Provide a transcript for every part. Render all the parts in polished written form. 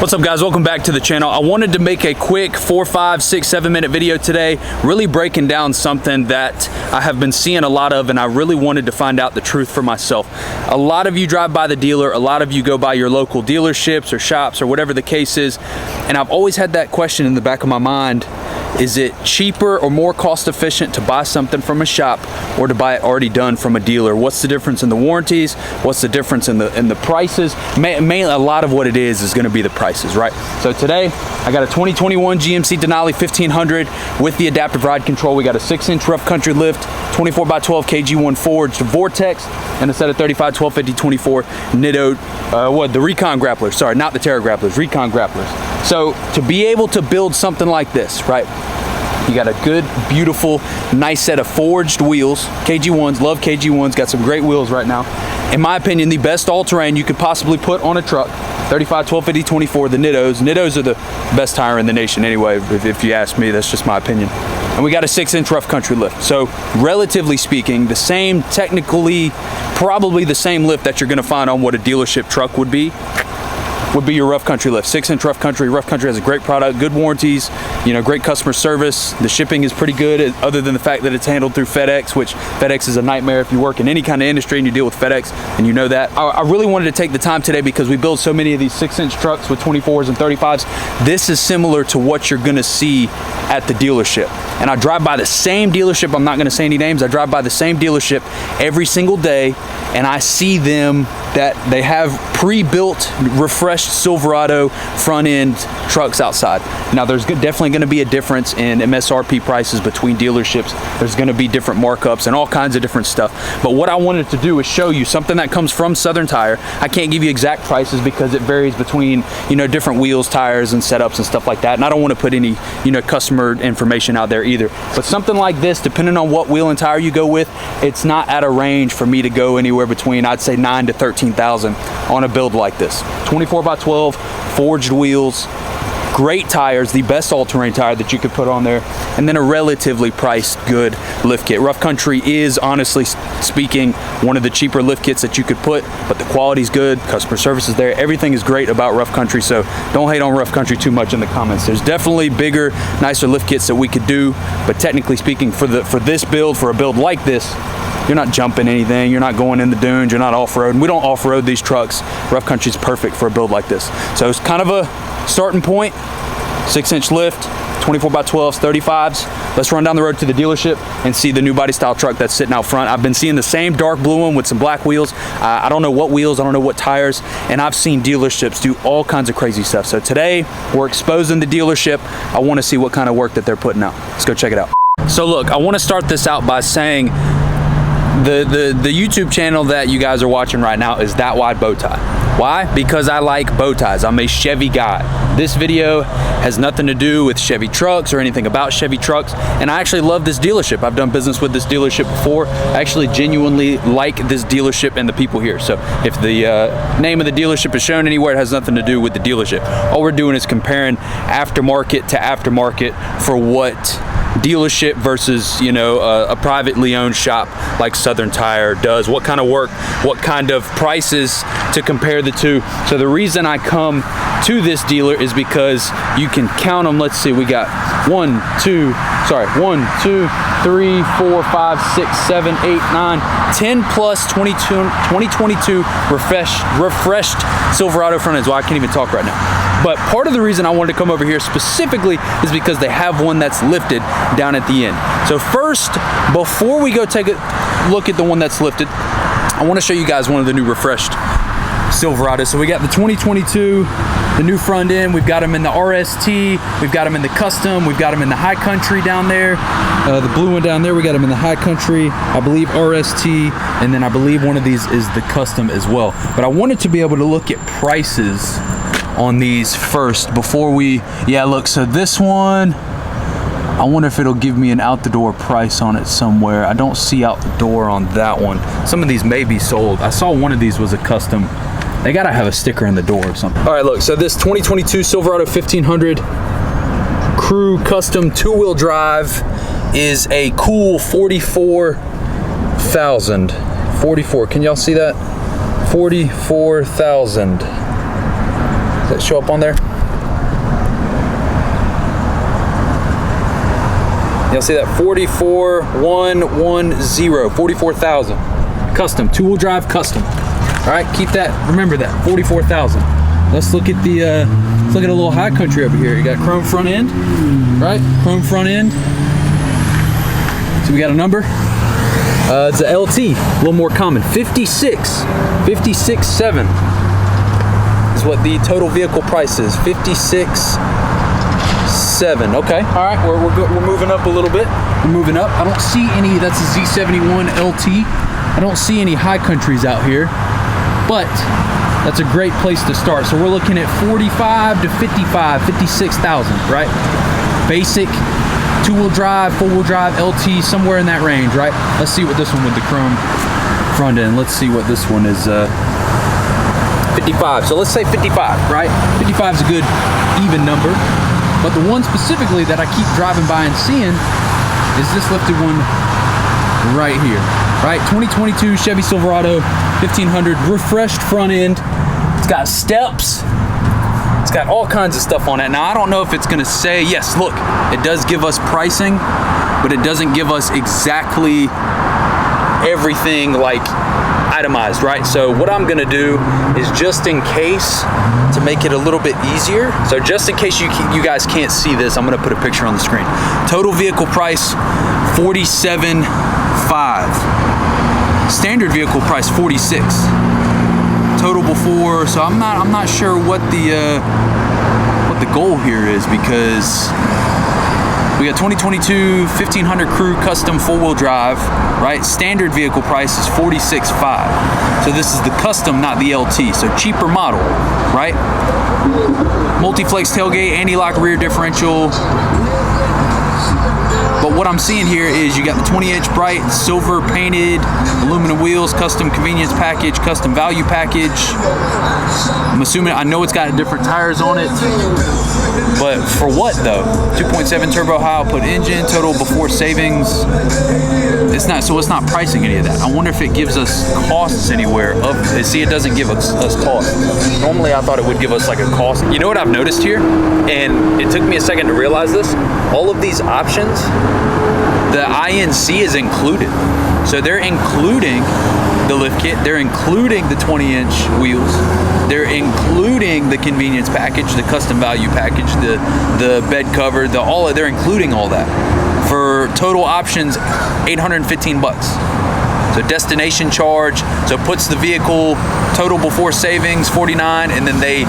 What's up guys, welcome back to the channel. I wanted to make a quick 4, 5, 6, 7 minute video today, really breaking down something that I have been seeing a lot of, and I really wanted to find out the truth for myself. A lot of you drive by the dealer, a lot of you go by your local dealerships or shops or whatever the case is, and I've always had that question in the back of my mind. Is it cheaper or more cost efficient to buy something from a shop or to buy it already done from a dealer? What's the difference in the warranties? What's the difference in the prices? Mainly, a lot of what it is going to be the prices, right? So today, I got a 2021 GMC Denali 1500 with the adaptive ride control. We got a 6-inch rough country lift, 24x12 KG1 forged Vortex, and a set of 35 1250 24 Nitto, the Recon grapplers. Sorry, not the Terra grapplers, Recon grapplers. So to be able to build something like this, right? You got a good, beautiful, nice set of forged wheels. KG1s, love KG1s, got some great wheels right now. In my opinion, the best all-terrain you could possibly put on a truck. 35 1250 24, the Nittos. Nittos are the best tire in the nation anyway, if you ask me. That's just my opinion. And we got a 6-inch rough country lift. So relatively speaking, the same, technically, probably the same lift that you're gonna find on what a dealership truck would be your rough country lift. 6-inch rough country. Rough country has a great product, good warranties, you know, great customer service. The shipping is pretty good, other than the fact that it's handled through FedEx, which FedEx is a nightmare if you work in any kind of industry and you deal with FedEx, and you know that. I really wanted to take the time today because we build so many of these 6-inch trucks with 24s and 35s. This is similar to what you're gonna see at the dealership. And I drive by the same dealership, I'm not gonna say any names, I drive by the same dealership every single day, and I see them that they have pre-built, refreshed Silverado front end trucks outside. Now there's definitely gonna be a difference in MSRP prices between dealerships. There's gonna be different markups and all kinds of different stuff. But what I wanted to do is show you something that comes from Southern Tire. I can't give you exact prices because it varies between, you know, different wheels, tires, and setups and stuff like that. And I don't wanna put any, you know, customer information out there either. But something like this, depending on what wheel and tire you go with, it's not at a range for me to go anywhere between, I'd say, 9 to 13,000 on a build like this. 24x12, forged wheels, great tires, the best all-terrain tire that you could put on there, and then a relatively priced good lift kit. Rough Country is, honestly speaking, one of the cheaper lift kits that you could put, but the quality's good, customer service is there, everything is great about Rough Country, so don't hate on Rough Country too much in the comments. There's definitely bigger, nicer lift kits that we could do, but technically speaking, for this build, for a build like this, you're not jumping anything, you're not going in the dunes, you're not off-roading. We don't off-road these trucks. Rough Country's perfect for a build like this. So it's kind of a starting point, 6-inch lift, 24x12s, 35s. Let's run down the road to the dealership and see the new body style truck that's sitting out front. I've been seeing the same dark blue one with some black wheels. I don't know what wheels, I don't know what tires, and I've seen dealerships do all kinds of crazy stuff. So today, we're exposing the dealership. I wanna see what kind of work that they're putting out. Let's go check it out. So look, I wanna start this out by saying, the YouTube channel that you guys are watching right now is That Wide Bow Tie. Why? Because I like bow ties. I'm a Chevy guy. This video has nothing to do with Chevy trucks or anything about Chevy trucks, and I actually love this dealership. I've done business with this dealership before. I actually genuinely like this dealership and the people here. So if the name of the dealership is shown anywhere, it has nothing to do with the dealership. All we're doing is comparing aftermarket to aftermarket for what dealership versus, you know, a privately owned shop like Southern Tire does, what kind of work, what kind of prices to compare the two. So the reason I come to this dealer is because you can count them. Let's see, we got 1, 2, 3, 4, 5, 6, 7, 8, 9, 10 plus 2022 refreshed Silverado front ends. Well, I can't even talk right now. But part of the reason I wanted to come over here specifically is because they have one that's lifted down at the end. So first, before we go take a look at the one that's lifted, I want to show you guys one of the new refreshed Silverado. So we got the 2022, the new front end. We've got them in the RST, we've got them in the custom, we've got them in the high country down there. The blue one down there, we got them in the high country, I believe RST, and then I believe one of these is the custom as well. But I wanted to be able to look at prices on these first before we, yeah, look, so this one, I wonder if it'll give me an out the door price on it somewhere. I don't see out the door on that one. Some of these may be sold. I saw one of these was a custom. They gotta have a sticker in the door or something. All right, look, so this 2022 Silverado 1500 Crew Custom 2-wheel drive is a cool 44,000. 44, can y'all see that? 44,000. Does that show up on there? You'll see that 44,110, 44,000. Custom, two-wheel drive custom. All right, keep that, remember that, 44,000. Let's look at the, let's look at a little high country over here. You got chrome front end, right? Chrome front end. So we got a number. It's a LT, a little more common. 56.7 is what the total vehicle price is. 56.7. Okay, all right, we're moving up a little bit. We're moving up. I don't see any, that's a Z71 LT. I don't see any high countries out here, but that's a great place to start. So we're looking at 45 to 55, 56,000, right? Basic, two-wheel drive, four-wheel drive, LT, somewhere in that range, right? Let's see what this one with the chrome front end. Let's see what this one is. 55. So let's say 55, right? 55 is a good even number. But the one specifically that I keep driving by and seeing is this lifted one right here, right? 2022 Chevy Silverado 1500, refreshed front end. It's got steps. It's got all kinds of stuff on it. Now, I don't know if it's gonna say, yes, look, it does give us pricing, but it doesn't give us exactly everything like itemized, right? So what I'm gonna do is, just in case, to make it a little bit easier, so just in case you guys can't see this, I'm gonna put a picture on the screen. Total vehicle price, 47.5. Standard vehicle price, 46. Total before, so I'm not sure what the goal here is, because we got 2022 1500 crew custom four-wheel drive, right? Standard vehicle price is 46.5. So this is the custom, not the LT, so cheaper model, right? Multi-flex tailgate, anti-lock rear differential. But what I'm seeing here is you got the 20-inch bright silver painted aluminum wheels, custom convenience package, custom value package. I'm assuming, I know it's got different tires on it, but for what though? 2.7 turbo high output engine, total before savings. It's not, so it's not pricing any of that. I wonder if it gives us costs anywhere. See, it doesn't give us costs. Normally I thought it would give us like a cost. You know what I've noticed here? And it took me a second to realize this. All of these options, the INC is included. So they're including the lift kit, they're including the 20-inch wheels, they're including the convenience package, the custom value package, the bed cover, they're including all that. For total options, 815 bucks. So destination charge, so it puts the vehicle total before savings, 49, and then they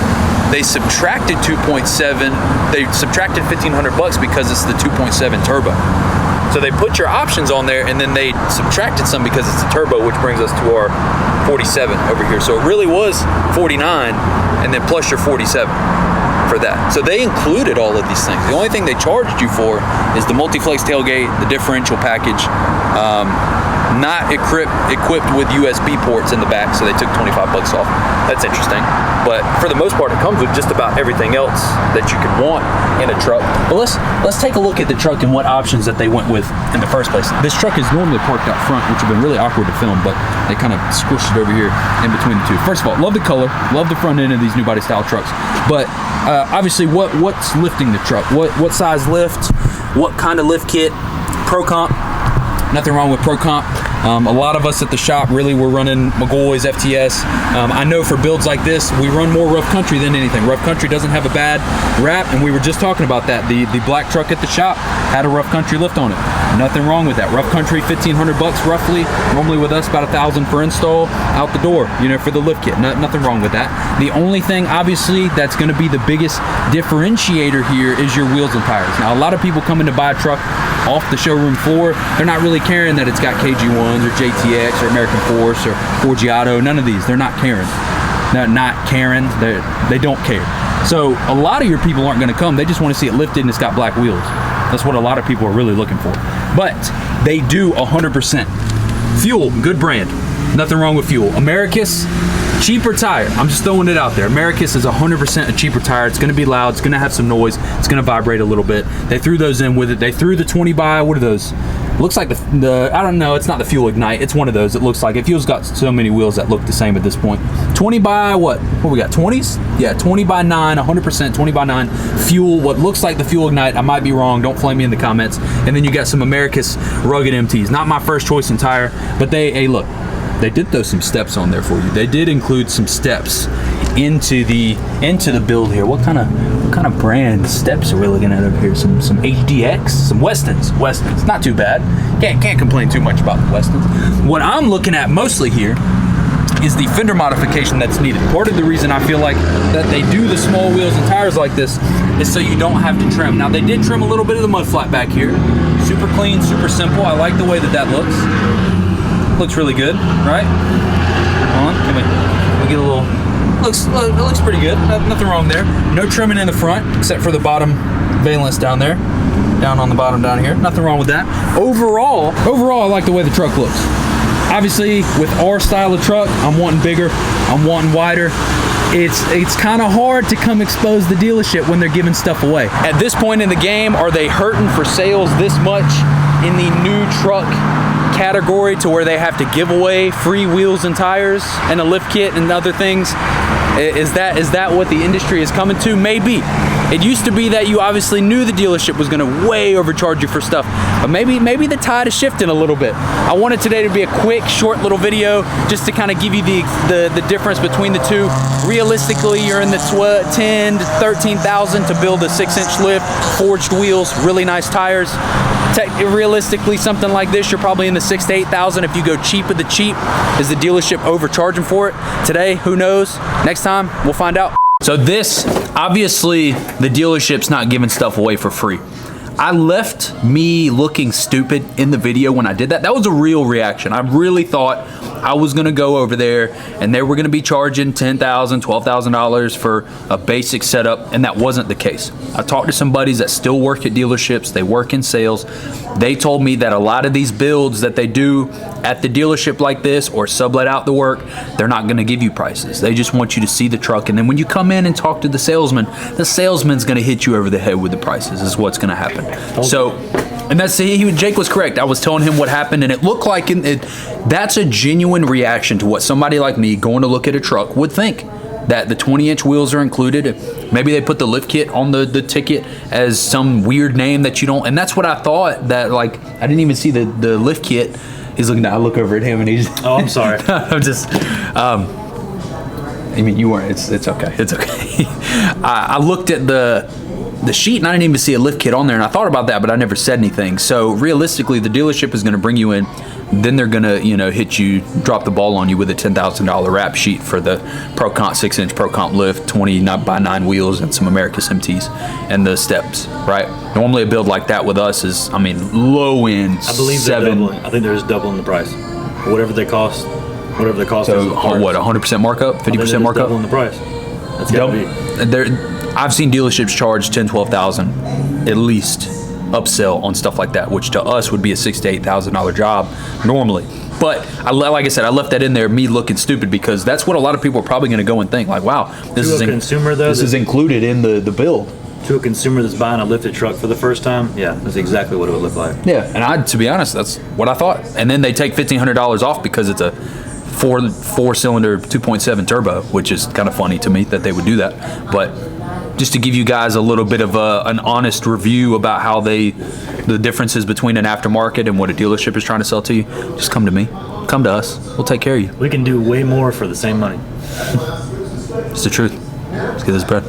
subtracted 2.7, they subtracted 1,500 bucks because it's the 2.7 turbo. So they put your options on there, and then they subtracted some because it's a turbo, which brings us to our 47 over here. So it really was 49, and then plus your 47 for that. So they included all of these things. The only thing they charged you for is the multi-flex tailgate, the differential package, not equipped with USB ports in the back, so they took 25 bucks off. That's interesting. But for the most part, it comes with just about everything else that you could want in a truck. But let's take a look at the truck and what options that they went with in the first place. This truck is normally parked out front, which would have been really awkward to film, but they kind of squished it over here in between the two. First of all, love the color, love the front end of these new body style trucks. But obviously, what's lifting the truck? What size lift? What kind of lift kit? Pro Comp. Nothing wrong with Pro Comp. A lot of us at the shop really were running McGoy's FTS. I know for builds like this, we run more rough country than anything. Rough country doesn't have a bad rap, and we were just talking about that. The black truck at the shop had a rough country lift on it. Nothing wrong with that. Rough country, 1,500 bucks roughly. Normally with us, about 1,000 per install, out the door, for the lift kit. Nothing wrong with that. The only thing, obviously, that's going to be the biggest differentiator here is your wheels and tires. Now, a lot of people coming to buy a truck off the showroom floor, they're not really caring that it's got KG1s or JTX or American Force or Forgiato. None of these. They're not caring. Not caring. They don't care. So a lot of your people aren't going to come. They just want to see it lifted and it's got black wheels. That's what a lot of people are really looking for. But they do 100%. Fuel, good brand. Nothing wrong with Fuel. Americus, Cheaper tire. I'm just throwing it out there. Americus is 100% a cheaper tire. It's gonna be loud, it's gonna have some noise, it's gonna vibrate a little bit. They threw those in with it. They threw the 20 by, what are those? Looks like the I don't know, it's not the Fuel Ignite, it's one of those. It looks like, Fuel's got so many wheels that look the same at this point. 20 by what we got, 20s? Yeah, 20 by 9, 100% 20 by 9 Fuel, what looks like the Fuel Ignite. I might be wrong, don't flame me in the comments. And then you got some Americus rugged MTs. Not my first choice in tire, but hey look, they did throw some steps on there for you. They did include some steps into the build here. What kind of brand steps are we looking at up here? Some HDX, some Westons. Not too bad. Can't complain too much about the Westons. What I'm looking at mostly here is the fender modification that's needed. Part of the reason I feel like that they do the small wheels and tires like this is so you don't have to trim. Now they did trim a little bit of the mud flat back here. Super clean, super simple. I like the way that looks. Looks really good, right? Hold on, can we get a little, it looks pretty good. Nothing wrong there. No trimming in the front, except for the bottom valence down there. Down on the bottom down here. Nothing wrong with that. Overall, I like the way the truck looks. Obviously, with our style of truck, I'm wanting bigger, I'm wanting wider. It's kind of hard to come expose the dealership when they're giving stuff away. At this point in the game, are they hurting for sales this much in the new truck category to where they have to give away free wheels and tires and a lift kit and other things? Is that what the industry is coming to? Maybe. It used to be that you obviously knew the dealership was gonna way overcharge you for stuff, but maybe the tide is shifting a little bit. I wanted today to be a quick, short little video just to kind of give you the difference between the two. Realistically, you're in the 10 to 13,000 to build a 6-inch lift, forged wheels, really nice tires. Realistically, something like this, you're probably in the 6,000 to 8,000 if you go cheap of the cheap. Is the dealership overcharging for it? Today, who knows? Next time, we'll find out. So this, obviously, the dealership's not giving stuff away for free. I left me looking stupid in the video when I did that. That was a real reaction. I really thought I was gonna go over there and they were gonna be charging $10,000, $12,000 for a basic setup, and that wasn't the case. I talked to some buddies that still work at dealerships, they work in sales. They told me that a lot of these builds that they do at the dealership like this or sublet out the work, they're not gonna give you prices. They just want you to see the truck, and then when you come in and talk to the salesman's gonna hit you over the head with the prices, is what's gonna happen. So, and Jake was correct. I was telling him what happened, and it looked like that's a genuine reaction to what somebody like me going to look at a truck would think. That the 20-inch wheels are included. Maybe they put the lift kit on the ticket as some weird name that you don't, and that's what I thought, that like, I didn't even see the lift kit. He's looking at, I look over at him and he's, oh, I'm sorry. I'm just, I mean, you weren't, it's okay, it's okay. I looked at the sheet and I didn't even see a lift kit on there, and I thought about that, but I never said anything. So realistically, the dealership is gonna bring you in, then they're gonna, hit you, drop the ball on you with a $10,000 wrap sheet for the Pro Comp 6-inch Pro Comp lift, 20 by 9 wheels, and some Americus MTs, and the steps, right? Normally a build like that with us is, I mean, low end. I believe 7. I think they're just doubling the price. Whatever they cost. So what? 100% markup? 50% markup? Doubling the price. That's gotta be. I've seen dealerships charge $10,000, $12,000 at least upsell on stuff like that, which to us would be a $6,000 to $8,000 job normally. But like I said, I left that in there, me looking stupid, because that's what a lot of people are probably going to go and think, like, wow, this is included in the build. To a consumer that's buying a lifted truck for the first time, yeah, that's exactly what it would look like. Yeah, and to be honest, that's what I thought. And then they take $1,500 off because it's a four-cylinder 2.7 turbo, which is kind of funny to me that they would do that. But just to give you guys a little bit of an honest review about how the differences between an aftermarket and what a dealership is trying to sell to you, just come to me, come to us, we'll take care of you. We can do way more for the same money. It's the truth. Let's get this bread.